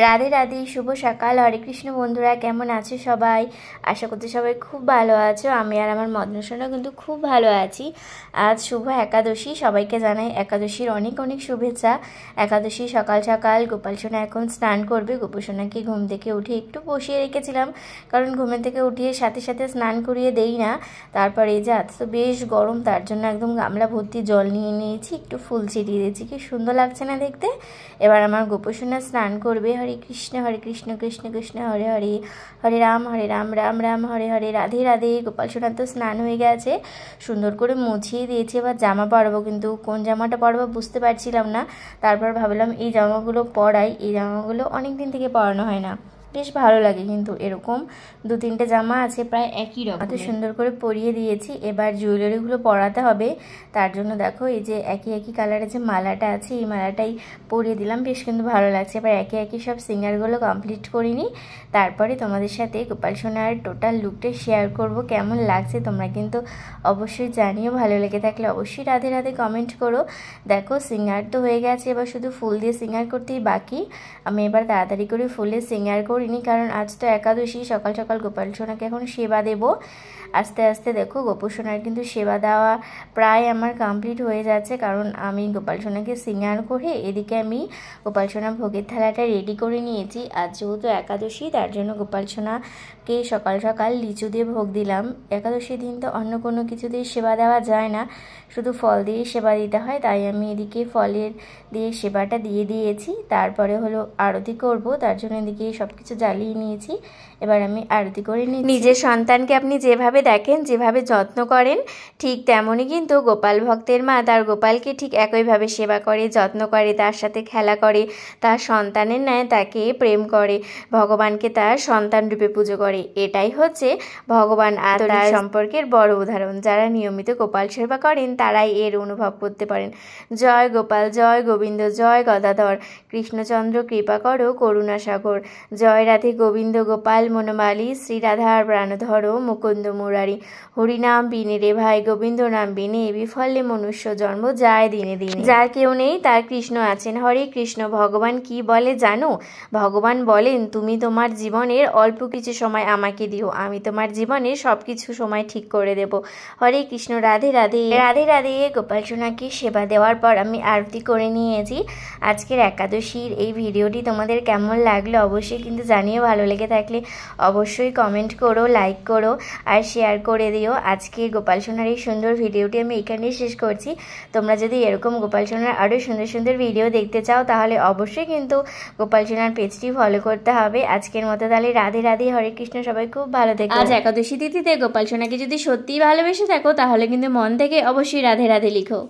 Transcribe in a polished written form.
রাধে রাধে, শুভ সকাল। হরে কৃষ্ণ বন্ধুরা, কেমন আছো সবাই? আশা করতে সবাই খুব ভালো আছো। আমি আর আমার মদনসোনা কিন্তু খুব ভালো আছি। আজ শুভ একাদশী, সবাইকে জানাই একাদশীর অনেক অনেক শুভেচ্ছা। একাদশী সকাল সকাল গোপাল সোনা এখন স্নান করবে। গোপাল সোনাকে ঘুম থেকে উঠে একটু বসিয়ে রেখেছিলাম, কারণ ঘুমের থেকে উঠিয়ে সাথে সাথে স্নান করিয়ে দেই না। তারপর এই যে আজ তো বেশ গরম, তার জন্য একদম গামলা ভর্তি জল নিয়ে নিয়েছি, একটু ফুল ছিটিয়ে দিয়েছি। কি সুন্দর লাগছে না দেখতে? এবার আমার গোপাল সোনা স্নান করবে। হরে কৃষ্ণ কৃষ্ণ কৃষ্ণ হরে হরে, হরে রাম রাম রাম হরে হরে, রাধে রাধে। গোপাল সোনার তো স্নান হয়ে গেছে, সুন্দর করে মুছিয়ে দিয়েছি। এবার জামা পরবো, কিন্তু কোন জামাটা পরবো বুঝতে পারছিলাম না। তারপর ভাবলাম এই জামাগুলো পরাই। এই জামাগুলো অনেক দিন থেকে পরানো হয় না, বেশ ভালো লাগে। কিন্তু এরকম 2-3টে জামা আছে প্রায় একই রকম, এত সুন্দর করে পরিয়ে দিয়েছি। এবার জুয়েলারিগুলো পরাতে হবে, তার জন্য দেখো এই যে একই একই কালারের যে মালাটা আছে, এই মালাটাই পরিয়ে দিলাম, বেশ কিন্তু ভালো লাগছে। এবার একে একে সব সিঙ্গারগুলো কমপ্লিট করিনি, তারপরে তোমাদের সাথে গোপাল সোনার টোটাল লুকটা শেয়ার করব। কেমন লাগছে তোমরা কিন্তু অবশ্যই জানিও, ভালো লেগে থাকলে অবশ্যই রাধে রাধে কমেন্ট করো। দেখো সিঙ্গার তো হয়ে গেছে, এবার শুধু ফুল দিয়ে সিঙ্গার করতেই বাকি। আমি এবার তাড়াতাড়ি করে ফুলে সিঙ্গার করিনি, কারণ আজ তো একাদশী। সকাল সকাল গোপাল সোনাকে এখন সেবা দেব। আস্তে আস্তে দেখো গোপাল সোনার কিন্তু সেবা দেওয়া প্রায় আমার কমপ্লিট হয়ে যাচ্ছে, কারণ আমি গোপাল সোনাকে সিঙ্গার করে এদিকে আমি গোপাল সোনা ভোগের থালাটা রেডি করে নিয়েছি। আজ যেহেতু একাদশী, তার জন্য গোপাল সোনাকে সকাল সকাল লিচু দিয়ে ভোগ দিলাম। একাদশীর দিন তো অন্য কোনো কিছু দিয়ে সেবা দেওয়া যায় না, শুধু ফল দিয়ে সেবা দিতে হয়, তাই আমি এদিকে ফলের দিয়ে সেবাটা দিয়ে দিয়েছি। তারপরে হলো আরতি করব, তার জন্য এদিকে সব কিছু জ্বালিয়ে নিয়েছি। এবার আমি আরতি করে নিই। নিজের সন্তানকে আপনি যেভাবে দেখেন, যেভাবে যত্ন করেন, ঠিক তেমনই কিন্তু গোপাল ভক্তের মা তার গোপালকে ঠিক একইভাবে সেবা করে, যত্ন করে, তার সাথে খেলা করে, তার সন্তানের ন্যায় তাকে প্রেম করে, ভগবানকে তার সন্তান রূপে পুজো করে। এটাই হচ্ছে ভগবান আর তার সম্পর্কের বড় উদাহরণ। যারা নিয়মিত গোপাল সেবা করেন তারাই এর অনুভব করতে পারেন। জয় গোপাল, জয় গোবিন্দ, জয় গদাধর, কৃষ্ণচন্দ্র কৃপা করো করুণাসাগর, জয় রাধে গোবিন্দ গোপাল মনোমালী, শ্রী রাধার প্রাণধর মুকুন্দ মুরারি, হরিনাম বিনে রে ভাই, গোবিন্দ নাম বিনে বিফলে মনুষ্য জন্ম যায় দিনে দিনে। যার কেউ নেই তার কৃষ্ণ আছেন। হরে কৃষ্ণ। ভগবান কি বলে জানো? ভগবান বলেন, তুমি তোমার জীবনের অল্প কিছু সময় আমাকে দিও, আমি তোমার জীবনের সবকিছু সময় ঠিক করে দেব। হরে কৃষ্ণ। রাধে রাধে, রাধে রাধে। গোপাল সোনাকে সেবা দেওয়ার পর আমি আরতি করে নিয়েছি। আজকের একাদশীর এই ভিডিওটি তোমাদের কেমন লাগলো অবশ্যই কিন্তু জানিও। ভালো লেগে থাকলে অবশ্যই কমেন্ট করো, লাইক করো আর শেয়ার করে দিও। আজকে গোপাল সোনার এই সুন্দর ভিডিওটি আমি এখানেই শেষ করছি। তোমরা যদি এরকম গোপাল সোনার আরও সুন্দর সুন্দর ভিডিও দেখতে চাও, তাহলে অবশ্যই কিন্তু গোপাল সোনার পেজটি ফলো করতে হবে। আজকের মতো তাহলে রাধে রাধে, হরে কৃষ্ণ। সবাই খুব ভালো থেকো। আজ একাদশী তিথিতে গোপাল সোনাকে যদি সত্যিই ভালোবেসে থাকো, তাহলে কিন্তু মন থেকে অবশ্যই রাধে রাধে লিখো।